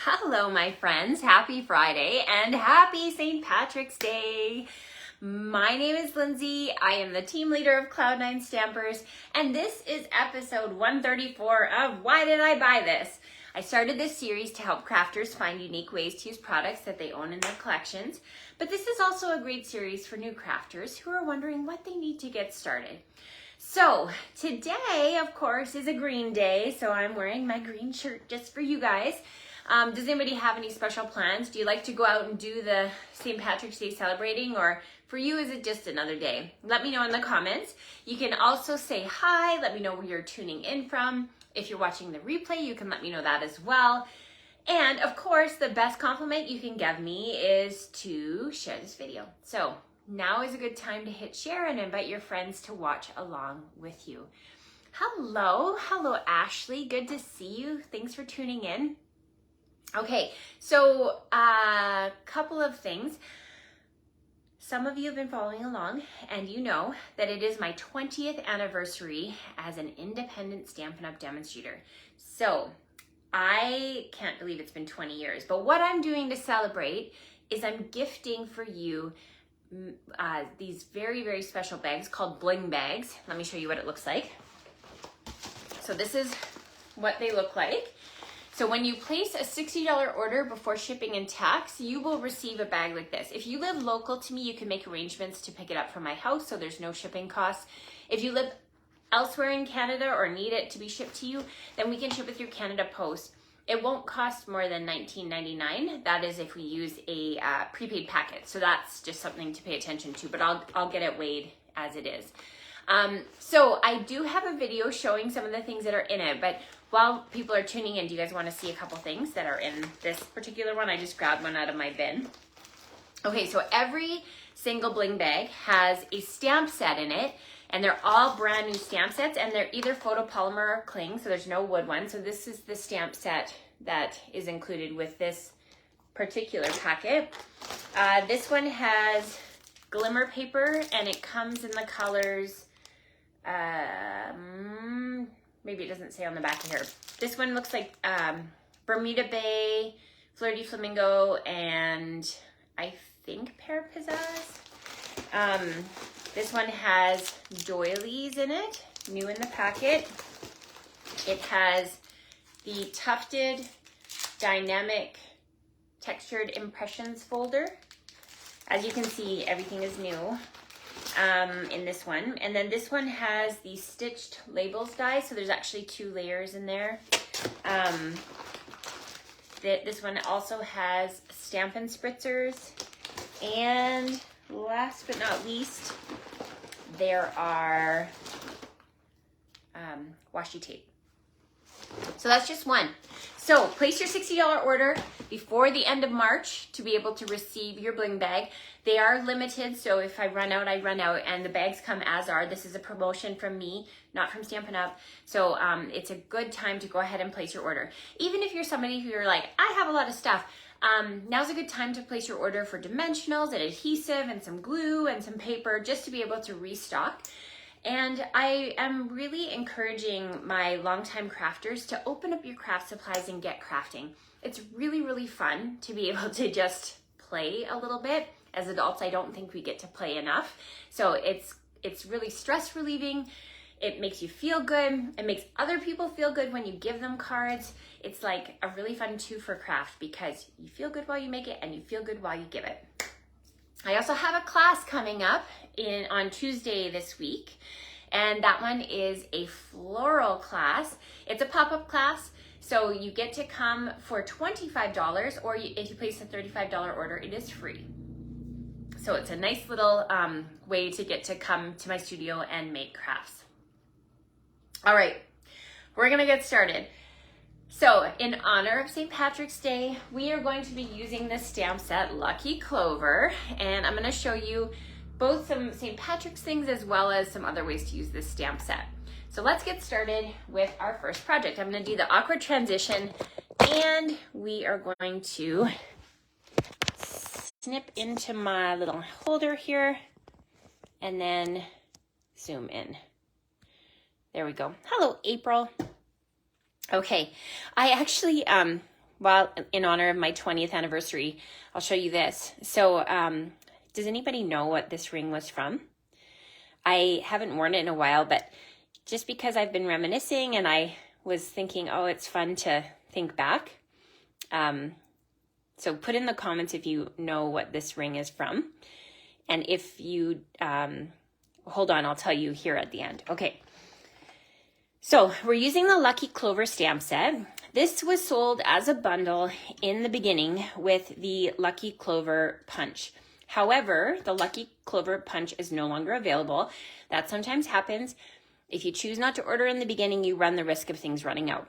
Hello, my friends. Happy Friday and happy St. Patrick's Day. My name is Lindsay. I am the team leader of Cloud9 Stampers, and this is episode 134 of Why Did I Buy This? I started this series to help crafters find unique ways to use products that they own in their collections, but this is also a great series for new crafters who are wondering what they need to get started. So today, of course, is a green day, so I'm wearing my green shirt just for you guys. Does anybody have any special plans? Do you like to go out and do the St. Patrick's Day celebrating, or for you, is it just another day? Let me know in the comments. You can also say hi, let me know where you're tuning in from. If you're watching the replay, you can let me know that as well. And of course, the best compliment you can give me is to share this video. So now is a good time to hit share and invite your friends to watch along with you. Hello Ashley, good to see you. Thanks for tuning in. Okay, so a couple of things. Some of you have been following along and you know that it is my 20th anniversary as an independent Stampin' Up! Demonstrator. So I can't believe it's been 20 years, but what I'm doing to celebrate is I'm gifting for you these very, very special bags called bling bags. Let me show you what it looks like. So this is what they look like. So when you place a $60 order before shipping and tax, you will receive a bag like this. If you live local to me, you can make arrangements to pick it up from my house, so there's no shipping costs. If you live elsewhere in Canada or need it to be shipped to you, then we can ship with your Canada Post. It won't cost more than $19.99. That is if we use a prepaid packet. So that's just something to pay attention to, but I'll get it weighed as it is. So I do have a video showing some of the things that are in it, but while people are tuning in, do you guys want to see a couple things that are in this particular one? I just grabbed one out of my bin. Okay, so every single bling bag has a stamp set in it, and they're all brand new stamp sets, and they're either photopolymer or cling, so there's no wood one. So this is the stamp set that is included with this particular packet. This one has glimmer paper, and it comes in the colors, maybe it doesn't say on the back of here. This one looks like Bermuda Bay, Flirty Flamingo, and I think Pear Pizzazz. This one has doilies in it, new in the packet. It has the tufted dynamic textured impressions folder. As you can see, everything is new in this one. And then this one has the stitched labels die, so there's actually 2 layers in there. This one also has Stampin' Spritzers. And last but not least, there are washi tape. So that's just one. So place your $60 order before the end of March to be able to receive your bling bag. They are limited, so if I run out, I run out, and the bags come as are. This is a promotion from me, not from Stampin' Up! So it's a good time to go ahead and place your order. Even if you're somebody who you're like, I have a lot of stuff, now's a good time to place your order for dimensionals and adhesive and some glue and some paper just to be able to restock. And I am really encouraging my longtime crafters to open up your craft supplies and get crafting. It's really, really fun to be able to just play a little bit. As adults, I don't think we get to play enough. So it's really stress relieving. It makes you feel good. It makes other people feel good when you give them cards. It's like a really fun 2 for craft because you feel good while you make it and you feel good while you give it. I also have a class coming up on Tuesday this week, and that one is a floral class. It's a pop-up class, so you get to come for $25, or if you place a $35 order, it is free. So it's a nice little way to get to come to my studio and make crafts. All right, we're gonna get started. So in honor of St. Patrick's Day, we are going to be using this stamp set, Lucky Clover, and I'm gonna show you both some St. Patrick's things as well as some other ways to use this stamp set. So let's get started with our first project. I'm gonna do the awkward transition, and we are going to snip into my little holder here and then zoom in. There we go. Hello, April. Okay, I actually well, in honor of my 20th anniversary, I'll show you this. So does anybody know what this ring was from? I haven't worn it in a while, but just because I've been reminiscing and I was thinking, oh, it's fun to think back. So put in the comments if you know what this ring is from. And if you, hold on, I'll tell you here at the end. Okay. So we're using the Lucky Clover Stamp Set. This was sold as a bundle in the beginning with the Lucky Clover Punch. However, the Lucky Clover Punch is no longer available. That sometimes happens. If you choose not to order in the beginning, you run the risk of things running out.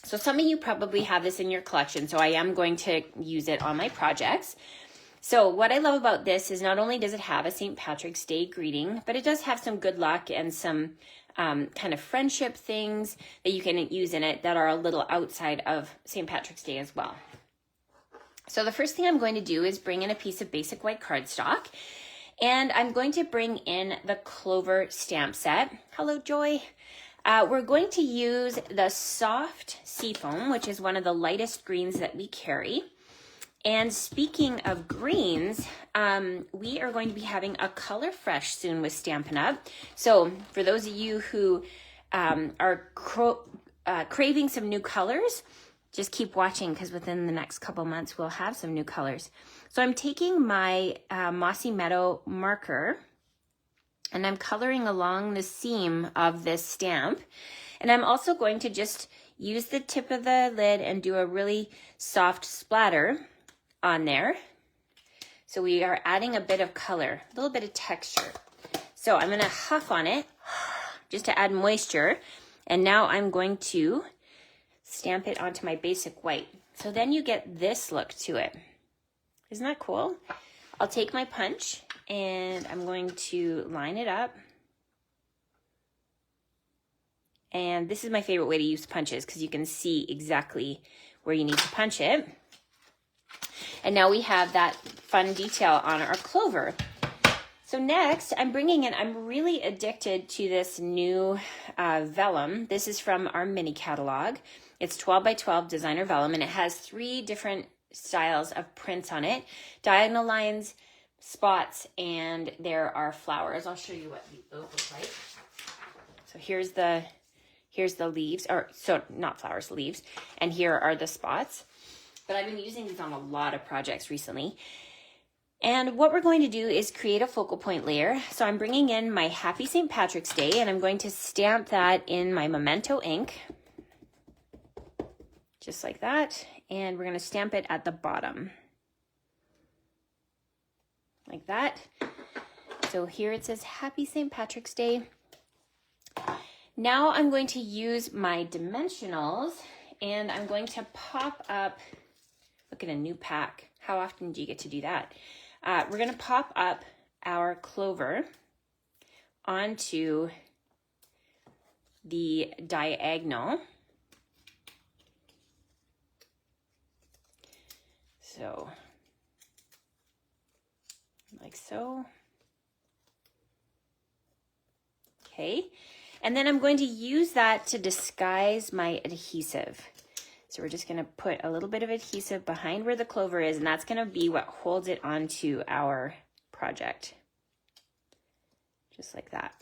So some of you probably have this in your collection, so I am going to use it on my projects. So what I love about this is not only does it have a St. Patrick's Day greeting, but it does have some good luck and some kind of friendship things that you can use in it that are a little outside of St. Patrick's Day as well. So the first thing I'm going to do is bring in a piece of basic white cardstock, and I'm going to bring in the Clover Stamp Set. Hello, Joy. We're going to use the soft seafoam, which is one of the lightest greens that we carry. And speaking of greens, we are going to be having a Color Fresh soon with Stampin' Up. So for those of you who are craving some new colors, just keep watching because within the next couple months, we'll have some new colors. So I'm taking my Mossy Meadow marker and I'm coloring along the seam of this stamp. And I'm also going to just use the tip of the lid and do a really soft splatter on there. So we are adding a bit of color, a little bit of texture. So I'm going to huff on it just to add moisture. And now I'm going to stamp it onto my basic white. So then you get this look to it. Isn't that cool? I'll take my punch and I'm going to line it up. And this is my favorite way to use punches because you can see exactly where you need to punch it. And now we have that fun detail on our clover. So next, I'm really addicted to this new vellum. This is from our mini catalog. It's 12 by 12 designer vellum, and it has 3 different styles of prints on it. Diagonal lines, spots, and there are flowers. I'll show you what those look like. So here's the leaves, or so not flowers, leaves, and here are the spots. But I've been using these on a lot of projects recently. And what we're going to do is create a focal point layer. So I'm bringing in my Happy St. Patrick's Day, and I'm going to stamp that in my Memento ink, just like that. And we're going to stamp it at the bottom, like that. So here it says Happy St. Patrick's Day. Now I'm going to use my dimensionals, and I'm going to pop up, look at a new pack. How often do you get to do that? We're going to pop up our clover onto the diagonal. So, like so. Okay. And then I'm going to use that to disguise my adhesive. So we're just going to put a little bit of adhesive behind where the clover is, and that's going to be what holds it onto our project. Just like that.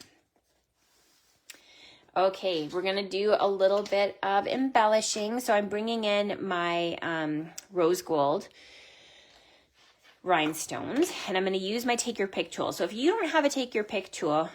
Okay, we're going to do a little bit of embellishing. So I'm bringing in my rose gold rhinestones, and I'm going to use my Take Your Pick tool. So if you don't have a Take Your Pick tool,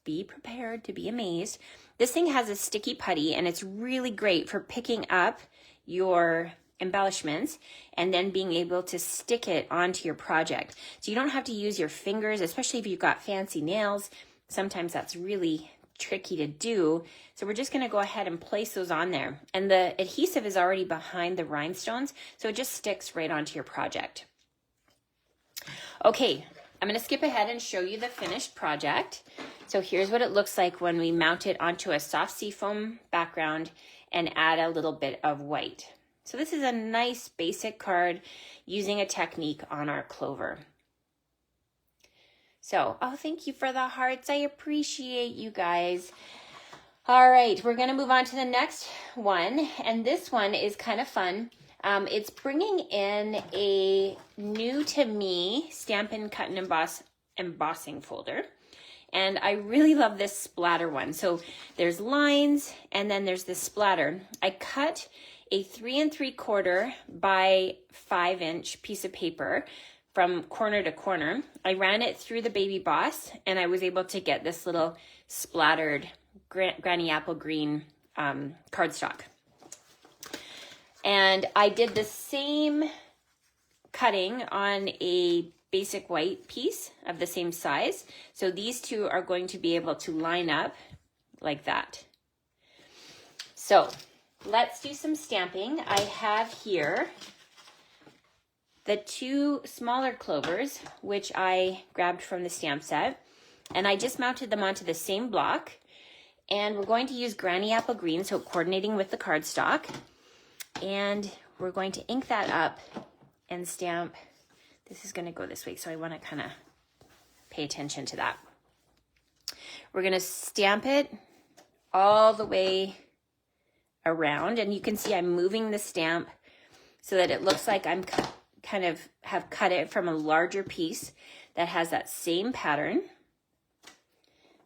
be prepared to be amazed. This thing has a sticky putty, and it's really great for picking up your embellishments and then being able to stick it onto your project. So you don't have to use your fingers, especially if you've got fancy nails. Sometimes that's really tricky to do. So we're just going to go ahead and place those on there. And the adhesive is already behind the rhinestones, so it just sticks right onto your project. Okay, I'm going to skip ahead and show you the finished project. So here's what it looks like when we mount it onto a soft seafoam background and add a little bit of white. So this is a nice basic card using a technique on our clover. So, oh, thank you for the hearts. I appreciate you guys. All right, we're going to move on to the next one. And this one is kind of fun. It's bringing in a new to me Stamp and Cut and Emboss embossing folder. And I really love this splatter one. So there's lines and then there's this splatter. I cut a 3 3/4 by 5-inch piece of paper from corner to corner. I ran it through the Baby Boss and I was able to get this little splattered Granny Apple Green cardstock. And I did the same cutting on a basic white piece of the same size. So these two are going to be able to line up like that. So let's do some stamping. I have here the 2 smaller clovers, which I grabbed from the stamp set, and I just mounted them onto the same block. And we're going to use Granny Apple Green, so coordinating with the cardstock. And we're going to ink that up and stamp. This is going to go this way, so I want to kind of pay attention to that. We're going to stamp it all the way around, and you can see I'm moving the stamp so that it looks like I'm kind of have cut it from a larger piece that has that same pattern,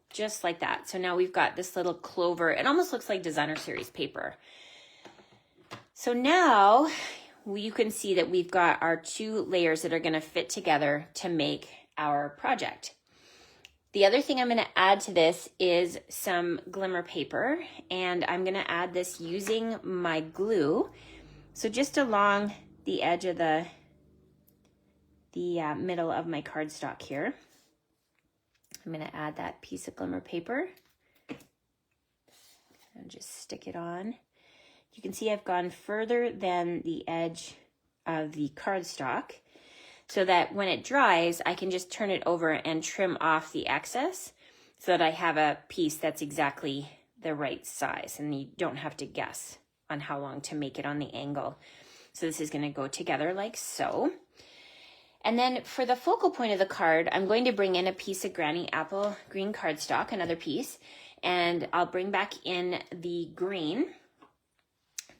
just like that. So now we've got this little clover. It almost looks like designer series paper. So now you can see that we've got our 2 layers that are going to fit together to make our project. The other thing I'm going to add to this is some glimmer paper, and I'm going to add this using my glue. So just along the edge of the middle of my cardstock here, I'm going to add that piece of glimmer paper and just stick it on. You can see I've gone further than the edge of the cardstock so that when it dries, I can just turn it over and trim off the excess so that I have a piece that's exactly the right size and you don't have to guess on how long to make it on the angle. So this is going to go together like so. And then for the focal point of the card, I'm going to bring in a piece of Granny Apple Green cardstock, another piece, and I'll bring back in the green.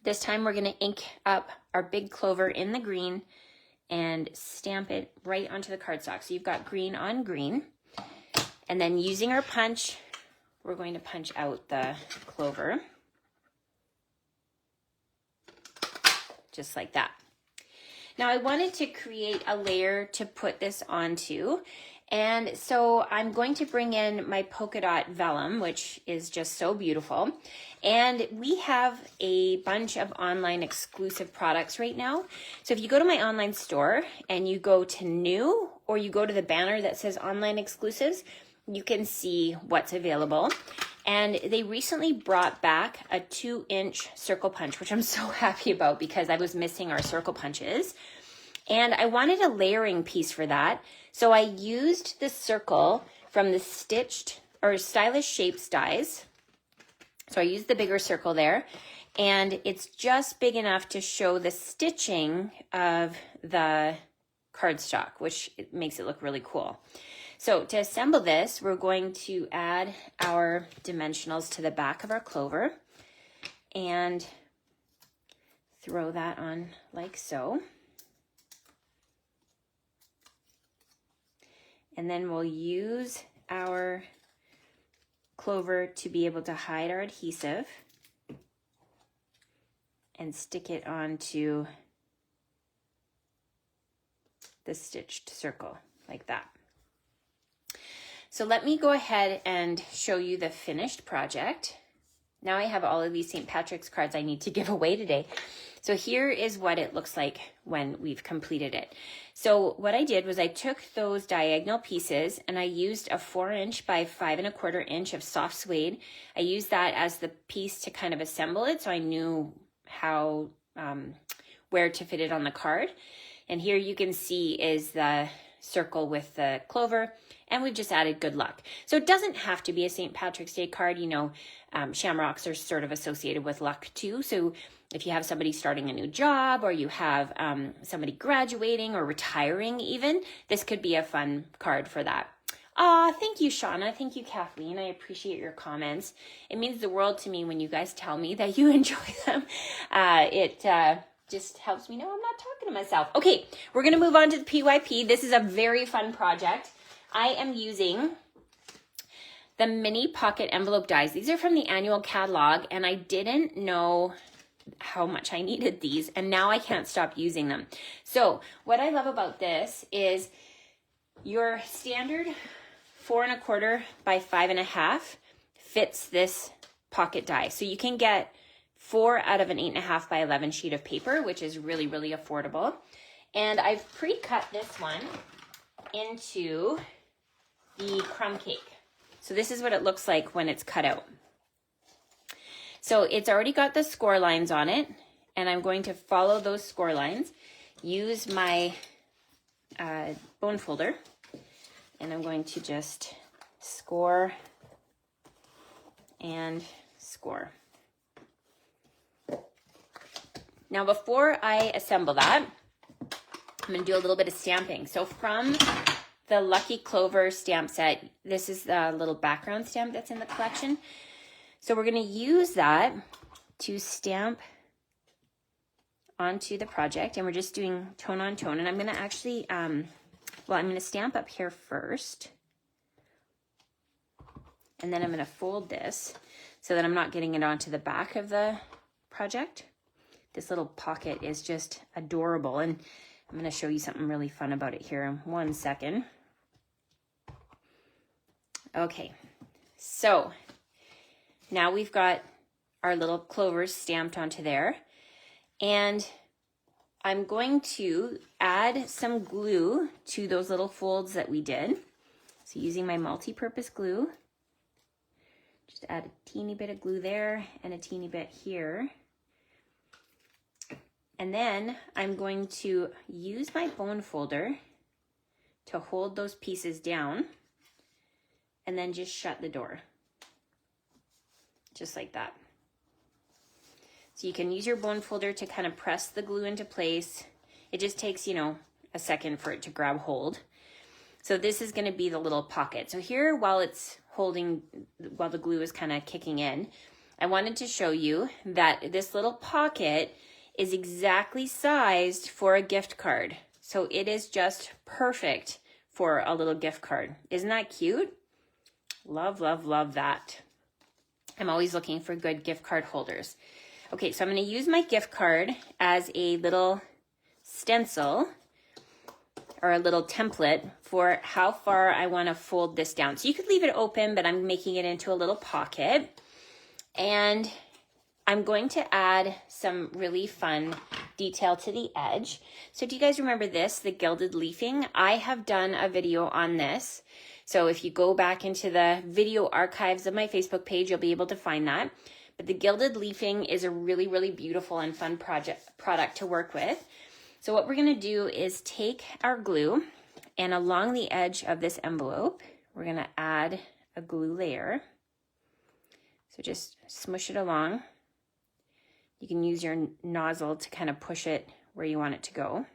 This time we're going to ink up our big clover in the green and stamp it right onto the cardstock. So you've got green on green. And then using our punch, we're going to punch out the clover. Just like that. Now I wanted to create a layer to put this onto. And so I'm going to bring in my polka dot vellum, which is just so beautiful. And we have a bunch of online exclusive products right now. So if you go to my online store and you go to new, or you go to the banner that says online exclusives, you can see what's available. And they recently brought back a 2-inch circle punch, which I'm so happy about because I was missing our circle punches. And I wanted a layering piece for that. So I used the circle from the stitched or stylish shapes dies. So I used the bigger circle there, and it's just big enough to show the stitching of the cardstock, which makes it look really cool. So to assemble this, we're going to add our dimensionals to the back of our clover and throw that on like so. And then we'll use our clover to be able to hide our adhesive and stick it onto the stitched circle like that. So let me go ahead and show you the finished project. Now I have all of these St. Patrick's cards I need to give away today. So here is what it looks like when we've completed it. So what I did was I took those diagonal pieces and I used a 4-inch by 5 1/4 inch of soft suede. I used that as the piece to kind of assemble it so I knew how, where to fit it on the card. And here you can see is the circle with the clover, and we've just added good luck. So it doesn't have to be a St. Patrick's Day card. You know, shamrocks are sort of associated with luck too. So if you have somebody starting a new job, or you have somebody graduating or retiring even, this could be a fun card for that. Thank you, Shauna. Thank you, Kathleen. I appreciate your comments. It means the world to me when you guys tell me that you enjoy them. just helps me know I'm not talking to myself. Okay, we're gonna move on to the PYP. This is a very fun project. I am using the mini pocket envelope dies. These are from the annual catalog, and I didn't know how much I needed these, and now I can't stop using them. So what I love about this is your standard 4 1/4 by 5 1/2 fits this pocket die. So you can get 4 out of an 8 1/2 by 11 sheet of paper, which is really, really affordable. And I've pre-cut this one into the crumb cake. So this is what it looks like when it's cut out. So it's already got the score lines on it, and I'm going to follow those score lines, use my bone folder, and I'm going to just score and score. Now before I assemble that, I'm going to do a little bit of stamping. So from the Lucky Clover Stamp Set, this is the little background stamp that's in the collection. So we're going to use that to stamp onto the project, and we're just doing tone on tone. And I'm going to actually, I'm going to stamp up here first, and then I'm going to fold this so that I'm not getting it onto the back of the project. This little pocket is just adorable, and I'm going to show you something really fun about it here in 1 second. Okay, so now we've got our little clovers stamped onto there, and I'm going to add some glue to those little folds that we did. So using my multi-purpose glue, just add a teeny bit of glue there and a teeny bit here. And then I'm going to use my bone folder to hold those pieces down, and then just shut the door. Just like that. So you can use your bone folder to kind of press the glue into place. It just takes, a second for it to grab hold. So this is going to be the little pocket. So here, while the glue is kind of kicking in, I wanted to show you that this little pocket is exactly sized for a gift card. So it is just perfect for a little gift card. Isn't that cute? Love, love, love that. I'm always looking for good gift card holders. Okay, so I'm going to use my gift card as a little stencil or a little template for how far I want to fold this down. So you could leave it open, but I'm making it into a little pocket. And I'm going to add some really fun detail to the edge. So do you guys remember this, the gilded leafing? I have done a video on this. So if you go back into the video archives of my Facebook page, you'll be able to find that. But the gilded leafing is a really, really beautiful and fun product to work with. So what we're going to do is take our glue, and along the edge of this envelope, we're going to add a glue layer. So just smush it along. You can use your nozzle to kind of push it where you want it to go.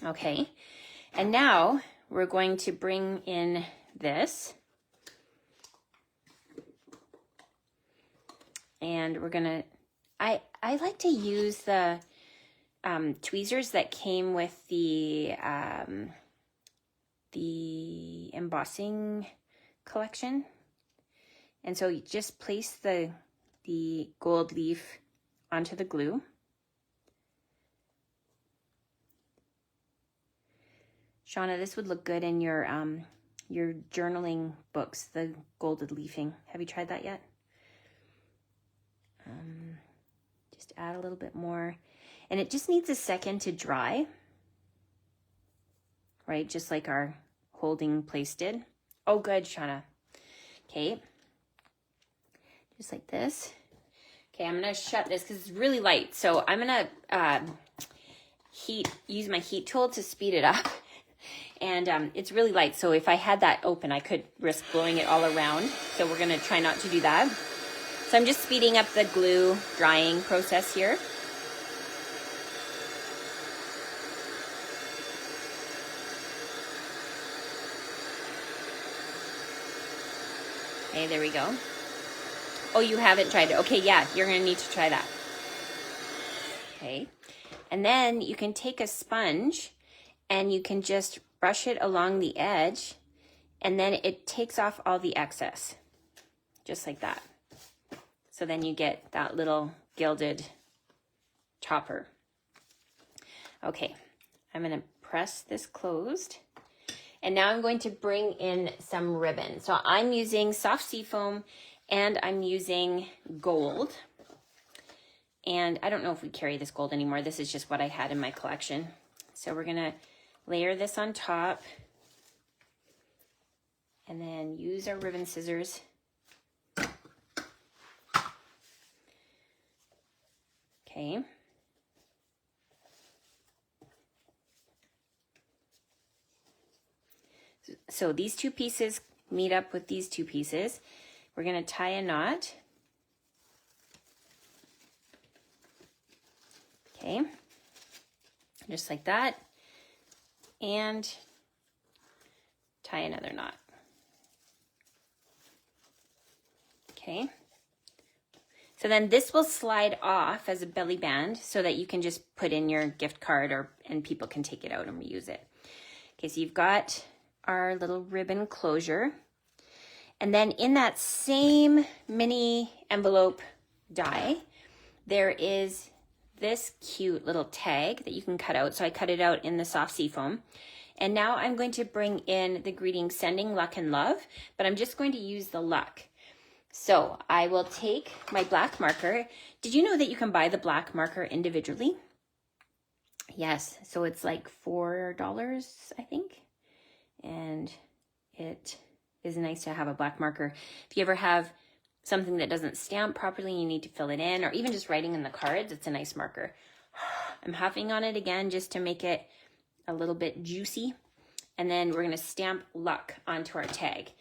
Okay, and now we're going to bring in this, and we're gonna, I like to use the tweezers that came with the embossing collection. And so you just place the gold leaf onto the glue. Shauna, this would look good in your journaling books, the golded leafing. Have you tried that yet? Just add a little bit more. And it just needs a second to dry, right? Just like our holding place did. Oh, good, Shauna. Okay. Just like this. Okay, I'm going to shut this because it's really light. So I'm going to use my heat tool to speed it up. And it's really light, so if I had that open, I could risk blowing it all around. So we're going to try not to do that. So I'm just speeding up the glue drying process here. Okay, there we go. Oh, you haven't tried it. Okay, yeah, you're going to need to try that. Okay, And then you can take a sponge and you can just brush it along the edge, and then it takes off all the excess, just like that. So then you get that little gilded topper. Okay, I'm gonna press this closed. And now I'm going to bring in some ribbon. So I'm using soft seafoam and I'm using gold. And I don't know if we carry this gold anymore. This is just what I had in my collection. So we're gonna layer this on top and then use our ribbon scissors. Okay. So these two pieces meet up with these two pieces. We're going to tie a knot. Okay, just like that. And tie another knot. Okay. So then this will slide off as a belly band so that you can just put in your gift card and people can take it out and reuse it. Okay, so you've got our little ribbon closure. And then in that same mini envelope die, there is this cute little tag that you can cut out. So I cut it out in the soft seafoam. And now I'm going to bring in the greeting, sending luck and love, but I'm just going to use the luck. So I will take my black marker. Did you know that you can buy the black marker individually? Yes, so it's like $4, I think. And it is nice to have a black marker. If you ever have something that doesn't stamp properly, you need to fill it in, or even just writing in the cards, it's a nice marker. I'm huffing on it again just to make it a little bit juicy. And then we're gonna stamp luck onto our tag.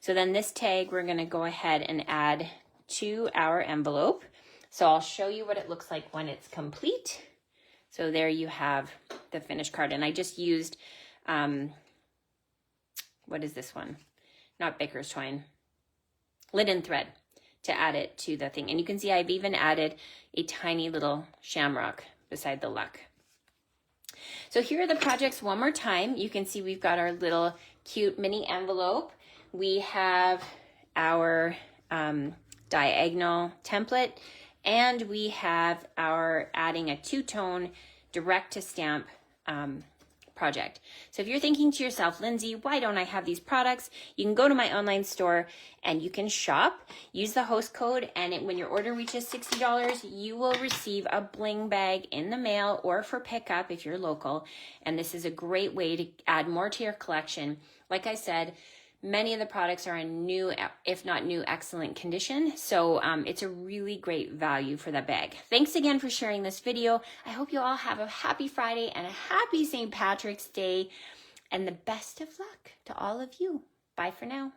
So then this tag, we're gonna go ahead and add to our envelope. So I'll show you what it looks like when it's complete. So there you have the finished card. And I just used, what is this one? Not baker's twine, linen thread to add it to the thing. And you can see I've even added a tiny little shamrock beside the luck. So here are the projects one more time. You can see we've got our little cute mini envelope. We have our diagonal template, and we have our adding a two-tone direct to stamp project. So if you're thinking to yourself, Lindsay, why don't I have these products? You can go to my online store and you can shop, use the host code, and when your order reaches $60, you will receive a bling bag in the mail or for pickup if you're local. And this is a great way to add more to your collection. Like I said, many of the products are in new, if not new, excellent condition. So it's a really great value for the bag. Thanks again for sharing this video. I hope you all have a happy Friday and a happy St. Patrick's Day, and the best of luck to all of you. Bye for now.